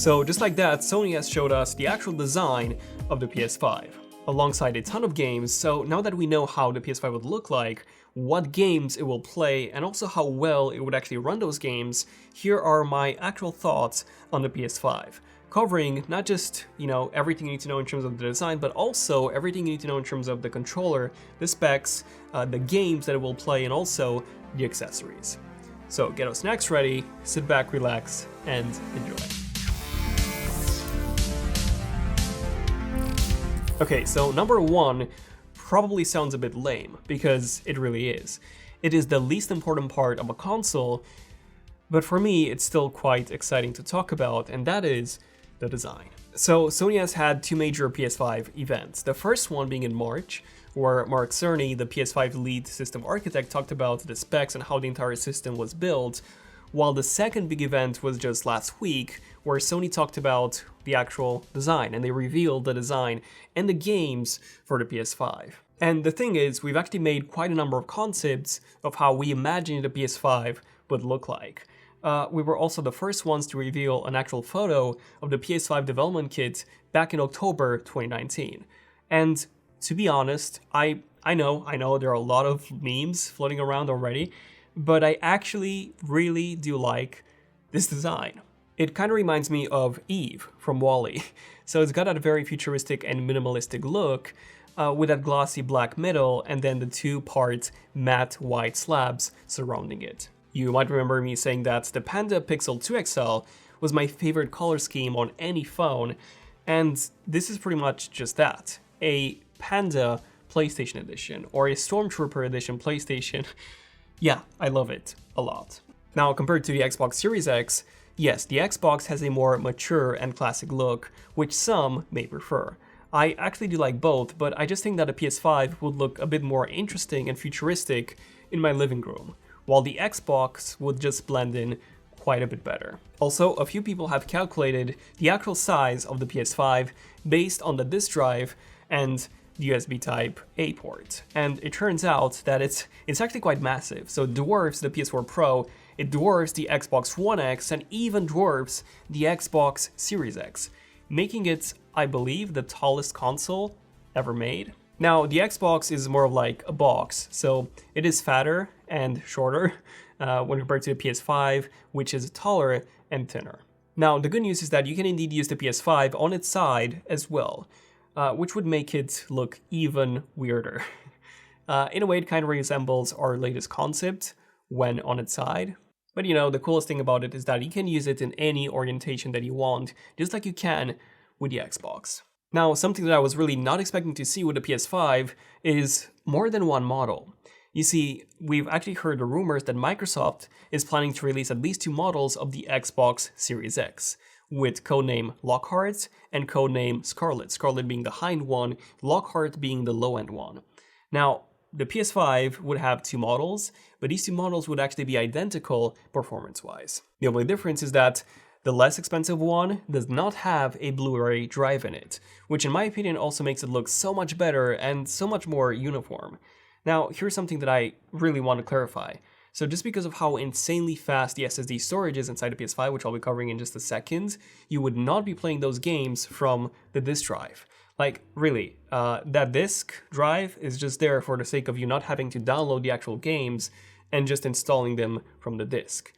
So just like that, Sony has showed us the actual design of the PS5, alongside a ton of games. So now that we know how the PS5 would look like, what games it will play, and also how well it would actually run those games, here are my actual thoughts on the PS5. Covering not just, everything you need to know in terms of the design, but also everything you need to know in terms of the controller, the specs, the games that it will play, and also the accessories. So get our snacks ready, sit back, relax, and enjoy. Okay, so number one probably sounds a bit lame, because it really is. It is the least important part of a console, but for me it's still quite exciting to talk about, and that is the design. So Sony has had two major PS5 events. The first one being in March, where Mark Cerny, the PS5 lead system architect, talked about the specs and how the entire system was built, while the second big event was just last week, where Sony talked about the actual design, and they revealed the design and the games for the PS5. And the thing is, we've actually made quite a number of concepts of how we imagine the PS5 would look like. We were also the first ones to reveal an actual photo of the PS5 development kit back in October 2019. And to be honest, I know there are a lot of memes floating around already, but I actually really do like this design. It kind of reminds me of Eve from WALL-E. So it's got that very futuristic and minimalistic look, with that glossy black middle and then the two-part matte white slabs surrounding it. You might remember me saying that the Panda Pixel 2 XL was my favorite color scheme on any phone, and this is pretty much just that. A Panda PlayStation Edition, or a Stormtrooper Edition PlayStation. Yeah, I love it a lot. Now, compared to the Xbox Series X, yes, the Xbox has a more mature and classic look, which some may prefer. I actually do like both, but I just think that a PS5 would look a bit more interesting and futuristic in my living room, while the Xbox would just blend in quite a bit better. Also, a few people have calculated the actual size of the PS5 based on the disk drive and the USB Type-A port, and it turns out that it's actually quite massive. So it dwarfs the PS4 Pro, it dwarfs the Xbox One X, and even dwarfs the Xbox Series X, making it, I believe, the tallest console ever made. Now, the Xbox is more of like a box, so it is fatter and shorter when compared to the PS5, which is taller and thinner. Now, the good news is that you can indeed use the PS5 on its side as well, which would make it look even weirder. In a way, it kind of resembles our latest concept when on its side. But the coolest thing about it is that you can use it in any orientation that you want, just like you can with the Xbox. Now, something that I was really not expecting to see with the PS5 is more than one model. You see, we've actually heard the rumors that Microsoft is planning to release at least two models of the Xbox Series X, with codename Lockhart and codename Scarlet. Scarlet being the high-end one, Lockhart being the low-end one. Now, the PS5 would have two models, but these two models would actually be identical performance-wise. The only difference is that the less expensive one does not have a Blu-ray drive in it, which in my opinion also makes it look so much better and so much more uniform. Now, here's something that I really want to clarify. So just because of how insanely fast the SSD storage is inside the PS5, which I'll be covering in just a second, you would not be playing those games from the disk drive. Like, really, that disk drive is just there for the sake of you not having to download the actual games and just installing them from the disk.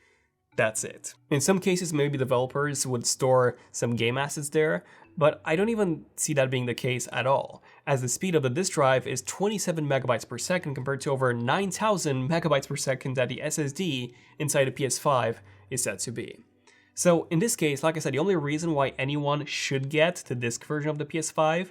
That's it. In some cases, maybe developers would store some game assets there, but I don't even see that being the case at all, as the speed of the disk drive is 27 megabytes per second compared to over 9,000 megabytes per second that the SSD inside a PS5 is said to be. So in this case, like I said, the only reason why anyone should get the disc version of the PS5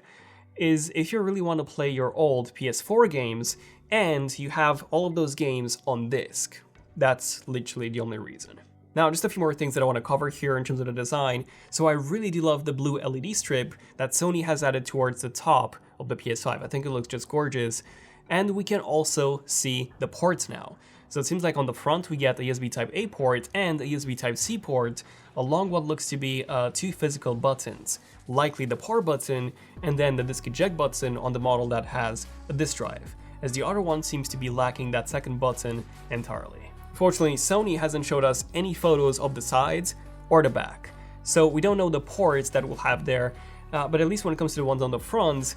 is if you really want to play your old PS4 games and you have all of those games on disc. That's literally the only reason. Now, just a few more things that I want to cover here in terms of the design. So I really do love the blue LED strip that Sony has added towards the top of the PS5. I think it looks just gorgeous. And we can also see the ports now. So it seems like on the front we get a USB Type-A port and a USB Type-C port, along what looks to be two physical buttons, likely the power button and then the disk eject button on the model that has a disk drive, as the other one seems to be lacking that second button entirely. Fortunately, Sony hasn't showed us any photos of the sides or the back, So we don't know the ports that we'll have there, but at least when it comes to the ones on the front,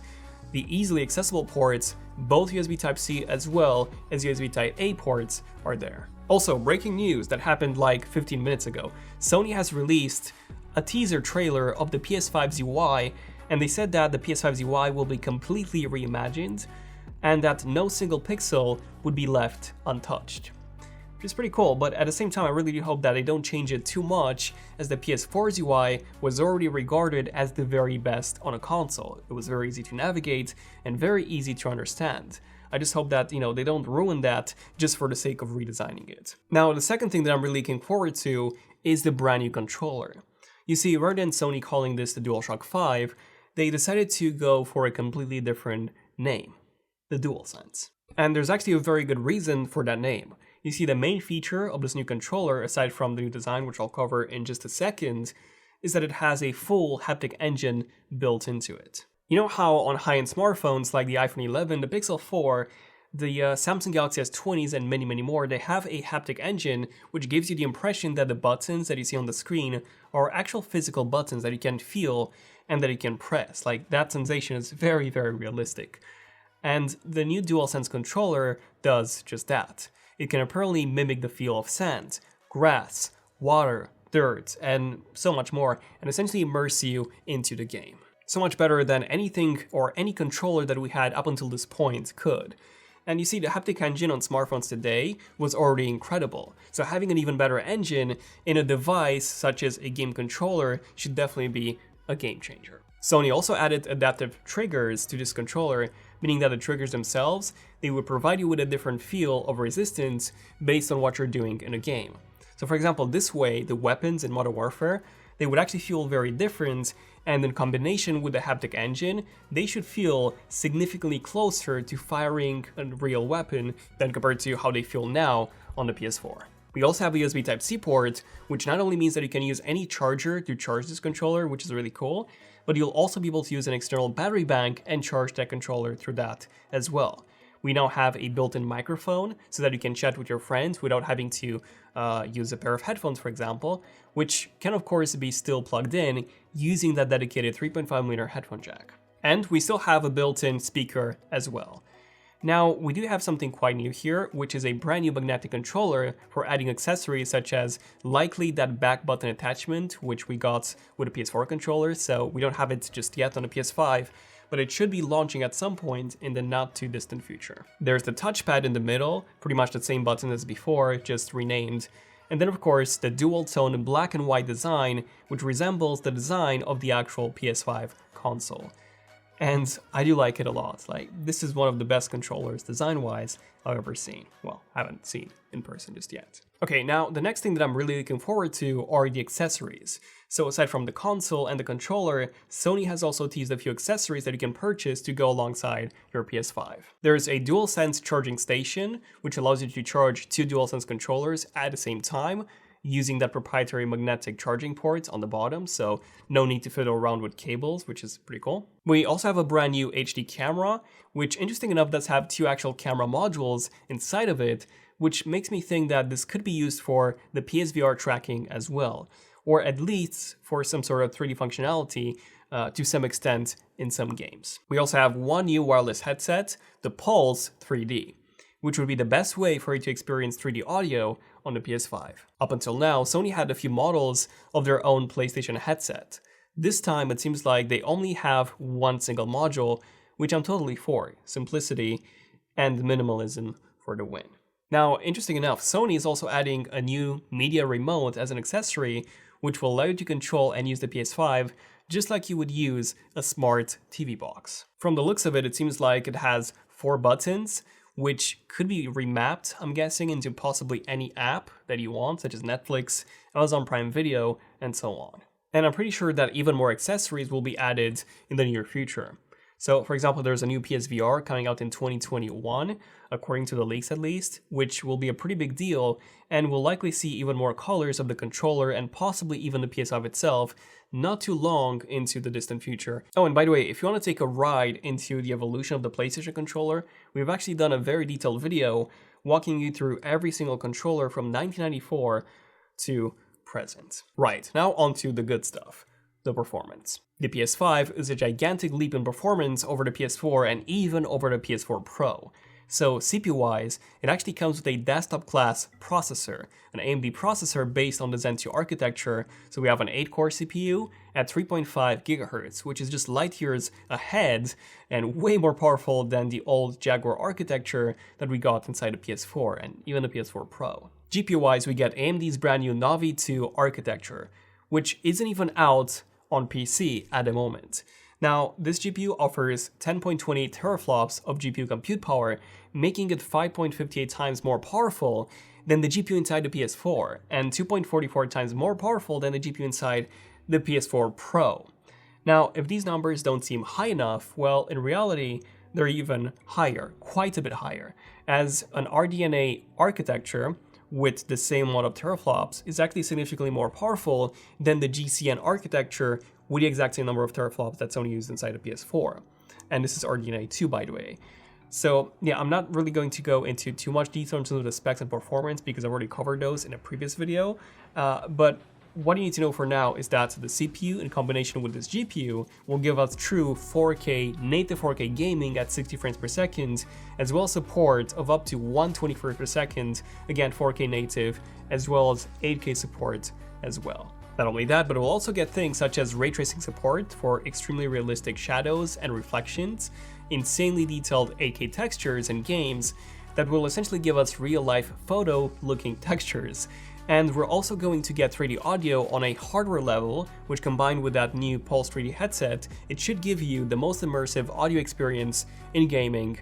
the easily accessible ports, both USB Type-C as well as USB Type-A ports are there. Also, breaking news that happened like 15 minutes ago. Sony has released a teaser trailer of the PS5's UI, and they said that the PS5's UI will be completely reimagined and that no single pixel would be left untouched. Which is pretty cool, but at the same time I really do hope that they don't change it too much, as the PS4's UI was already regarded as the very best on a console. It was very easy to navigate and very easy to understand. I just hope that, they don't ruin that just for the sake of redesigning it. Now, the second thing that I'm really looking forward to is the brand new controller. You see, rather than Sony calling this the DualShock 5, they decided to go for a completely different name, the DualSense. And there's actually a very good reason for that name. You see, the main feature of this new controller, aside from the new design, which I'll cover in just a second, is that it has a full haptic engine built into it. You know how on high-end smartphones like the iPhone 11, the Pixel 4, the Samsung Galaxy S20s, and many, many more, they have a haptic engine which gives you the impression that the buttons that you see on the screen are actual physical buttons that you can feel and that you can press. Like, that sensation is very, very realistic. And the new DualSense controller does just that. It can apparently mimic the feel of sand, grass, water, dirt, and so much more, and essentially immerse you into the game. So much better than anything or any controller that we had up until this point could. And you see, the haptic engine on smartphones today was already incredible, so having an even better engine in a device such as a game controller should definitely be a game changer. Sony also added adaptive triggers to this controller, meaning that the triggers themselves, they would provide you with a different feel of resistance based on what you're doing in a game. So for example, this way, the weapons in Modern Warfare, they would actually feel very different, and in combination with the haptic engine, they should feel significantly closer to firing a real weapon than compared to how they feel now on the PS4. We also have a USB Type-C port, which not only means that you can use any charger to charge this controller, which is really cool, but you'll also be able to use an external battery bank and charge that controller through that as well. We now have a built-in microphone so that you can chat with your friends without having to use a pair of headphones, for example, which can of course be still plugged in using that dedicated 3.5mm headphone jack. And we still have a built-in speaker as well. Now, we do have something quite new here, which is a brand new magnetic controller for adding accessories such as likely that back button attachment, which we got with the PS4 controller, so we don't have it just yet on the PS5, but it should be launching at some point in the not too distant future. There's the touchpad in the middle, pretty much the same button as before, just renamed. And then of course the dual tone black and white design, which resembles the design of the actual PS5 console. And I do like it a lot. Like, this is one of the best controllers design-wise I've ever seen. Well, I haven't seen in person just yet. Okay, now the next thing that I'm really looking forward to are the accessories. So aside from the console and the controller, Sony has also teased a few accessories that you can purchase to go alongside your PS5. There's a DualSense charging station, which allows you to charge two DualSense controllers at the same time, using that proprietary magnetic charging port on the bottom, so no need to fiddle around with cables, which is pretty cool. We also have a brand new HD camera, which interesting enough does have two actual camera modules inside of it, which makes me think that this could be used for the PSVR tracking as well, or at least for some sort of 3D functionality to some extent in some games. We also have one new wireless headset, the Pulse 3D, which would be the best way for you to experience 3D audio on the PS5. Up until now, Sony had a few models of their own PlayStation headset. This time, it seems like they only have one single module, which I'm totally for. Simplicity and minimalism for the win. Now, interesting enough, Sony is also adding a new media remote as an accessory, which will allow you to control and use the PS5 just like you would use a smart TV box. From the looks of it, it seems like it has 4 buttons, which could be remapped, I'm guessing, into possibly any app that you want, such as Netflix, Amazon Prime Video, and so on. And I'm pretty sure that even more accessories will be added in the near future. So, for example, there's a new PSVR coming out in 2021, according to the leaks at least, which will be a pretty big deal, and we'll likely see even more colors of the controller and possibly even the PS5 itself, not too long into the distant future. Oh, and by the way, if you want to take a ride into the evolution of the PlayStation controller, we've actually done a very detailed video walking you through every single controller from 1994 to present. Right, now onto the good stuff, the performance. The PS5 is a gigantic leap in performance over the PS4 and even over the PS4 Pro. So CPU-wise, it actually comes with a desktop-class processor, an AMD processor based on the Zen 2 architecture. So we have an 8-core CPU at 3.5 GHz, which is just light years ahead and way more powerful than the old Jaguar architecture that we got inside the PS4 and even the PS4 Pro. GPU-wise, we get AMD's brand new Navi 2 architecture, which isn't even out on PC at the moment. Now, this GPU offers 10.28 teraflops of GPU compute power, making it 5.58 times more powerful than the GPU inside the PS4, and 2.44 times more powerful than the GPU inside the PS4 Pro. Now, if these numbers don't seem high enough, well, in reality, they're even higher, quite a bit higher, as an RDNA architecture with the same amount of teraflops is actually significantly more powerful than the GCN architecture with the exact same number of teraflops that's only used inside a PS4. And this is RDNA 2, by the way. So yeah, I'm not really going to go into too much detail in terms of the specs and performance because I've already covered those in a previous video. But what you need to know for now is that the CPU in combination with this GPU will give us true 4K, native 4K gaming at 60 frames per second, as well as support of up to 120 frames per second, again 4K native, as well as 8K support as well. Not only that, but it will also get things such as ray tracing support for extremely realistic shadows and reflections, insanely detailed 8K textures and games that will essentially give us real-life photo-looking textures. And we're also going to get 3D audio on a hardware level, which combined with that new Pulse 3D headset, it should give you the most immersive audio experience in gaming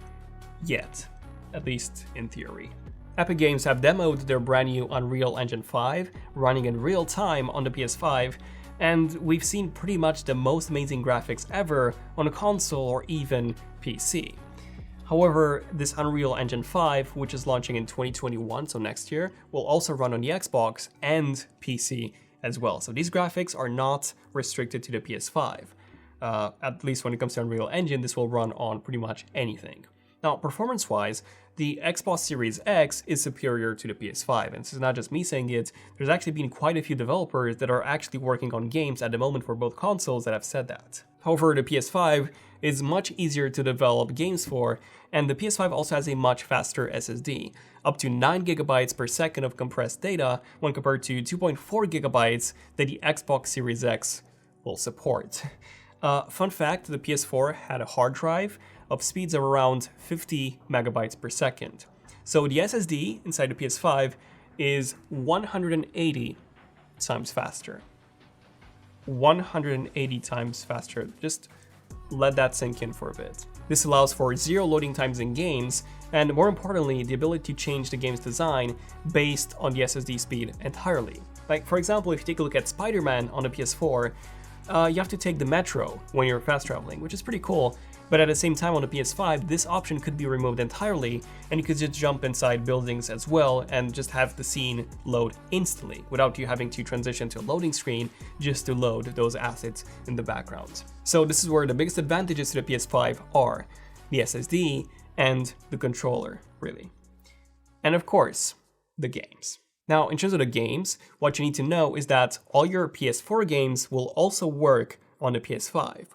yet, at least in theory. Epic Games have demoed their brand new Unreal Engine 5 running in real time on the PS5, and we've seen pretty much the most amazing graphics ever on a console or even PC. However, this Unreal Engine 5, which is launching in 2021, so next year, will also run on the Xbox and PC as well. So these graphics are not restricted to the PS5. At least when it comes to Unreal Engine, this will run on pretty much anything. Now, performance-wise, the Xbox Series X is superior to the PS5, and this is not just me saying it, there's actually been quite a few developers that are actually working on games at the moment for both consoles that have said that. However, the PS5 is much easier to develop games for, and the PS5 also has a much faster SSD, up to 9 GB per second of compressed data when compared to 2.4 GB that the Xbox Series X will support. Fun fact, the PS4 had a hard drive of speeds of around 50 megabytes per second. So the SSD inside the PS5 is 180 times faster. 180 times faster. Just let that sink in for a bit. This allows for 0 loading times in games, and more importantly, the ability to change the game's design based on the SSD speed entirely. Like, for example, if you take a look at Spider-Man on the PS4, you have to take the metro when you're fast traveling, which is pretty cool. But at the same time on the PS5, this option could be removed entirely, and you could just jump inside buildings as well and just have the scene load instantly without you having to transition to a loading screen just to load those assets in the background. So this is where the biggest advantages to the PS5 are: the SSD and the controller, really. And of course, the games. Now, in terms of the games, what you need to know is that all your PS4 games will also work on the PS5.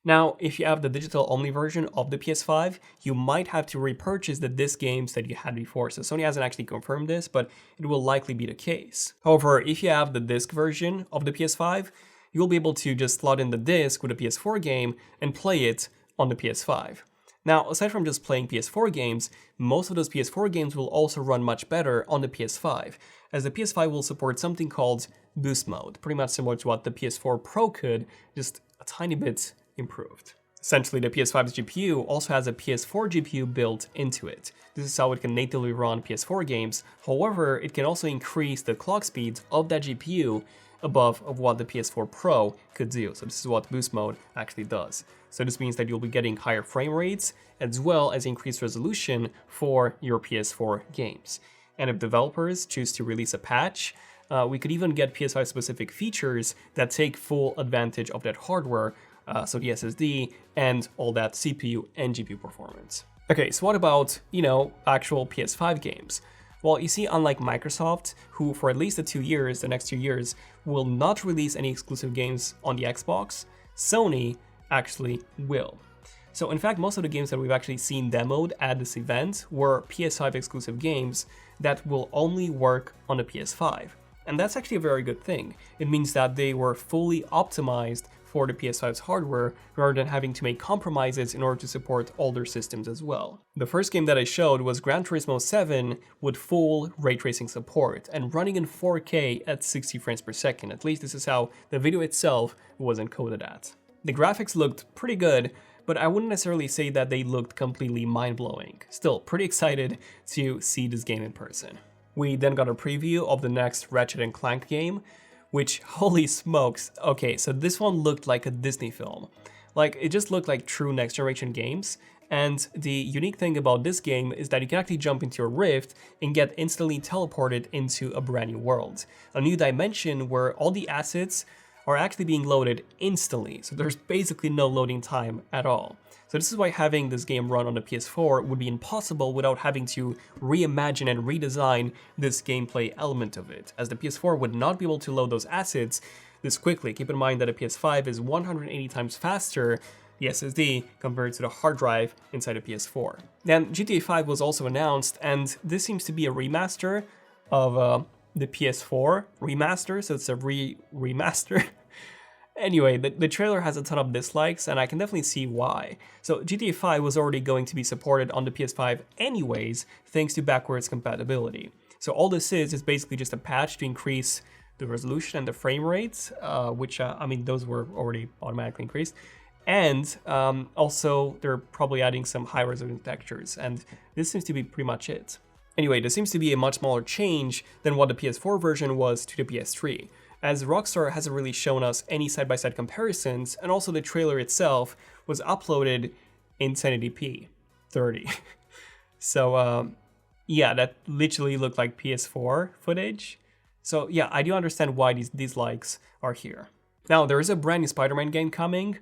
Now, if you have the digital-only version of the PS5, you might have to repurchase the disc games that you had before. So Sony hasn't actually confirmed this, but it will likely be the case. However, if you have the disc version of the PS5, you'll be able to just slot in the disc with a PS4 game and play it on the PS5. Now, aside from just playing PS4 games, most of those PS4 games will also run much better on the PS5, as the PS5 will support something called Boost Mode, pretty much similar to what the PS4 Pro could, just a tiny bit improved. Essentially, the PS5's GPU also has a PS4 GPU built into it. This is how it can natively run PS4 games. However, it can also increase the clock speeds of that GPU above of what the PS4 Pro could do. So this is what Boost Mode actually does. So this means that you'll be getting higher frame rates as well as increased resolution for your PS4 games. And if developers choose to release a patch, we could even get PS5 specific features that take full advantage of that hardware, so the SSD and all that CPU and GPU performance. Okay, so what about, actual PS5 games? Well, you see, unlike Microsoft, who for at least the next 2 years, will not release any exclusive games on the Xbox, Sony actually will. So in fact, most of the games that we've actually seen demoed at this event were PS5 exclusive games that will only work on the PS5. And that's actually a very good thing. It means that they were fully optimized for the PS5's hardware rather than having to make compromises in order to support older systems as well. The first game that I showed was Gran Turismo 7 with full ray tracing support and running in 4K at 60 frames per second. At least this is how the video itself was encoded at. The graphics looked pretty good, but I wouldn't necessarily say that they looked completely mind-blowing. Still, pretty excited to see this game in person. We then got a preview of the next Ratchet & Clank game, which, holy smokes, okay, so this one looked like a Disney film. Like, it just looked like true next-generation games, and the unique thing about this game is that you can actually jump into your Rift and get instantly teleported into a brand new world. A new dimension where all the assets are actually being loaded instantly, so there's basically no loading time at all. So this is why having this game run on the PS4 would be impossible without having to reimagine and redesign this gameplay element of it, as the PS4 would not be able to load those assets this quickly. Keep in mind that a PS5 is 180 times faster, the SSD, compared to the hard drive inside a PS4. Then GTA 5 was also announced, and this seems to be a remaster of the PS4 remaster, so it's a remaster. Anyway, the trailer has a ton of dislikes, and I can definitely see why. So GTA 5 was already going to be supported on the PS5 anyways, thanks to backwards compatibility. So all this is basically just a patch to increase the resolution and the frame rates, which, I mean, those were already automatically increased. And also, they're probably adding some high-resolution textures, and this seems to be pretty much it. Anyway, this seems to be a much smaller change than what the PS4 version was to the PS3, as Rockstar hasn't really shown us any side-by-side comparisons, and also the trailer itself was uploaded in 1080p 30. So yeah, that literally looked like PS4 footage. So yeah, I do understand why these likes are here. Now, there is a brand new Spider-Man game coming,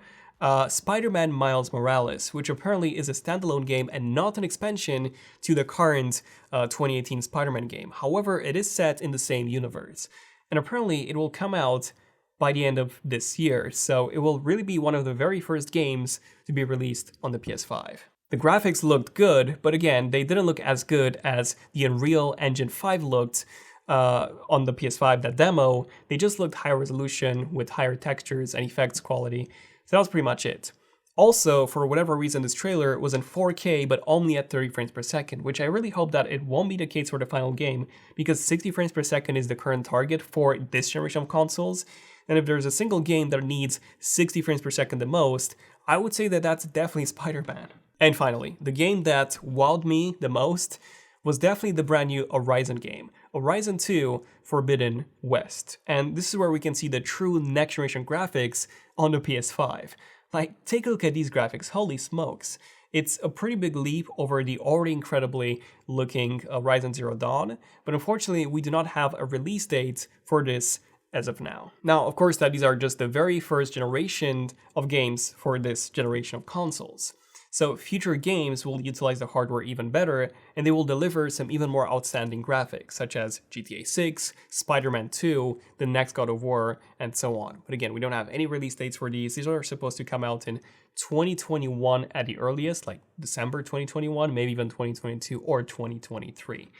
Spider-Man Miles Morales, which apparently is a standalone game and not an expansion to the current 2018 Spider-Man game. However, it is set in the same universe. And apparently it will come out by the end of this year, so it will really be one of the very first games to be released on the PS5. The graphics looked good, but again, they didn't look as good as the Unreal Engine 5 looked on the PS5, that demo. They just looked higher resolution with higher textures and effects quality, so that was pretty much it. Also, for whatever reason, this trailer was in 4K, but only at 30 frames per second, which I really hope that it won't be the case for the final game, because 60 frames per second is the current target for this generation of consoles, and if there's a single game that needs 60 frames per second the most, I would say that that's definitely Spider-Man. And finally, the game that wowed me the most was definitely the brand new Horizon game, Horizon 2 Forbidden West, and this is where we can see the true next-generation graphics on the PS5. Like, take a look at these graphics, holy smokes. It's a pretty big leap over the already incredibly looking Horizon Zero Dawn, but unfortunately we do not have a release date for this as of now. Now, of course, that these are just the very first generation of games for this generation of consoles. So future games will utilize the hardware even better, and they will deliver some even more outstanding graphics, such as GTA 6, Spider-Man 2, the next God of War, and so on. But again, we don't have any release dates for these. These are supposed to come out in 2021 at the earliest, like December 2021, maybe even 2022 or 2023.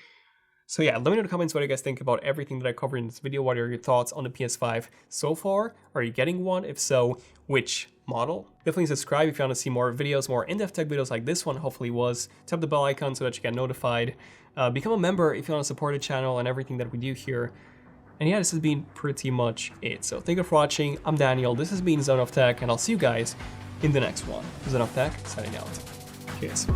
So yeah, let me know in the comments what you guys think about everything that I covered in this video. What are your thoughts on the PS5 so far? Are you getting one? If so, which model? Definitely subscribe if you want to see more videos, more in-depth tech videos like this one hopefully was. Tap the bell icon so that you get notified. Become a member if you want to support the channel and everything that we do here. And yeah, this has been pretty much it. So thank you for watching. I'm Daniel. This has been Zone of Tech, and I'll see you guys in the next one. Zone of Tech, signing out. Cheers.